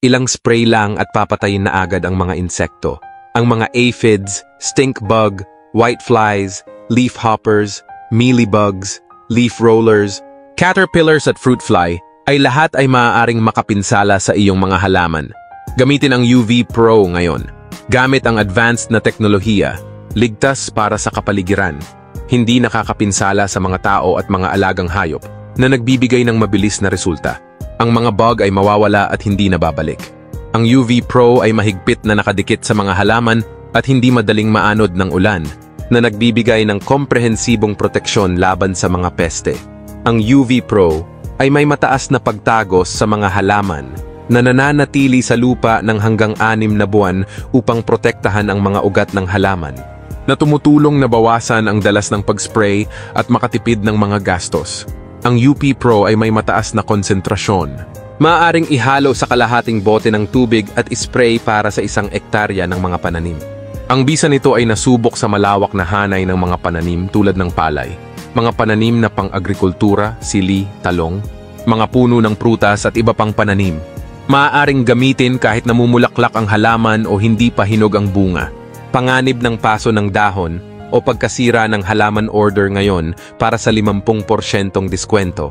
Ilang spray lang at papatayin na agad ang mga insekto. Ang mga aphids, stink bug, whiteflies, leaf hoppers, mealybugs, leaf rollers, caterpillars at fruit fly ay lahat ay maaaring makapinsala sa iyong mga halaman. Gamitin ang UV Pro ngayon. Gamit ang advanced na teknolohiya, ligtas para sa kapaligiran. Hindi nakakapinsala sa mga tao at mga alagang hayop na nagbibigay ng mabilis na resulta. Ang mga bug ay mawawala at hindi na babalik. Ang UV Pro ay mahigpit na nakadikit sa mga halaman at hindi madaling maanod ng ulan, na nagbibigay ng komprehensibong proteksyon laban sa mga peste. Ang UV Pro ay may mataas na pagtagos sa mga halaman na nananatili sa lupa ng hanggang 6 na buwan upang protektahan ang mga ugat ng halaman, na tumutulong na bawasan ang dalas ng pag-spray at makatipid ng mga gastos. Ang UP Pro ay may mataas na konsentrasyon. Maaaring ihalo sa kalahating bote ng tubig at ispray para sa 1 ektarya ng mga pananim. Ang bisa nito ay nasubok sa malawak na hanay ng mga pananim tulad ng palay, mga pananim na pang-agrikultura, sili, talong, mga puno ng prutas at iba pang pananim. Maaaring gamitin kahit namumulaklak ang halaman o hindi pa hinog ang bunga, panganib ng paso ng dahon o pagkasira ng halaman order ngayon para sa 50% diskwento.